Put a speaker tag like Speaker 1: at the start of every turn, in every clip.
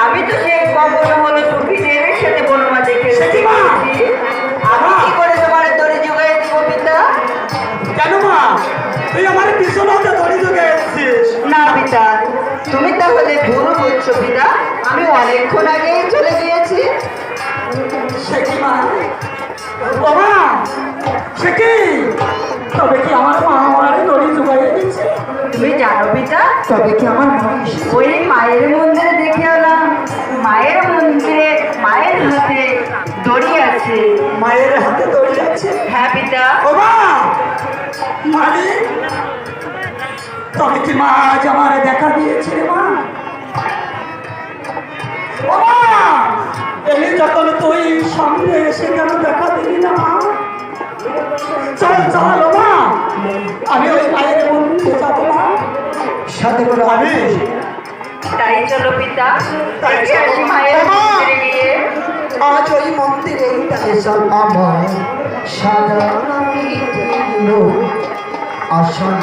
Speaker 1: আমি তো সেই কবল হলো সখীদের সাথে বনমা দেখে আমি কি করে তোমার দড়ি জোগাই দিব পিতা?
Speaker 2: কেন মা তুই আমার পিছনে দড়ি জোগাই দিছিস?
Speaker 1: না পিতা, তুমি তাহলে ভুল বুঝছো পিতা। আমি অনেকক্ষণ আগেই চলে গিয়েছি।
Speaker 2: সে কি মা? ও মা, সে কি? তবে কি আমার মা আমার দড়ি জোগাই দিচ্ছে?
Speaker 1: তুমি জানো পিতা,
Speaker 2: তবে কি আমার মা
Speaker 1: ওই মায়ের মন্দিরে দেখে এলাম, মায়ের মন্দিরে মায়ের হাতে দড়ি আছে।
Speaker 2: মায়ের হাতে দড়ি আছে?
Speaker 1: হ্যাঁ পিতা।
Speaker 2: ও মা, মানে তবে কি মা আজ আমার দেখা দিয়েছে রে মা? ও মা, এলি যখন তুই সামনে এসে কেন দেখা দিলি না মা? চল চল ও মা, আমি ওই মায়ের মন্দিরে যাবো না, সাথে করে আমি।
Speaker 1: তাই চলো পিতা, দেখে আসি মায়ের মন্দিরে গিয়ে।
Speaker 2: আজ ওই মন্দিরে এসব আমার সারা দিল আসন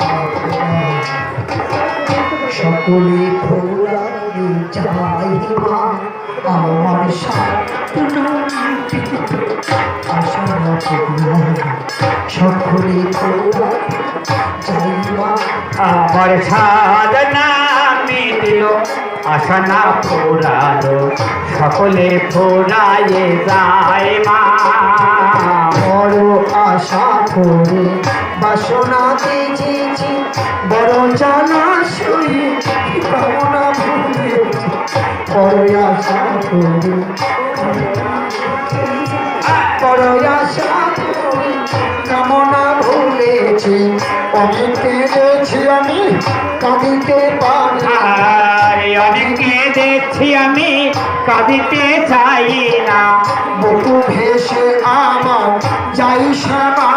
Speaker 2: সকলে ভোলারি যাই মা আমার সকলে
Speaker 3: আমার সাধনা মিটিল আশানা ফোরালো সকলে ফোরায়ে যায় মা।
Speaker 2: বড় আশা করে বাসনা দিয়েছি, বড় জানা শুই কামনা ভুলেছি, বড় আশা করে বড় আশা করে কামনা ভুলেছি, অনেক কেঁদেছি আমি কাঁদিতে পারি,
Speaker 3: অনেকে দেখছি আমি কাঁদিতে চাই না,
Speaker 2: বুকু ভেসে আমার যাই শ্যামা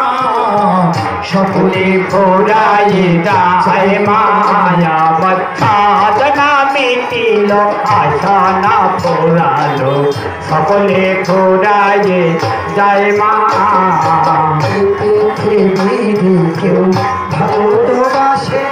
Speaker 2: সকলে
Speaker 3: ফোরায়ে যায় মায়া সাধনা মিটিল আশা না ফোরালো সকলে ফোরায়ে যায় মা।
Speaker 2: কেউ ভালোবাসে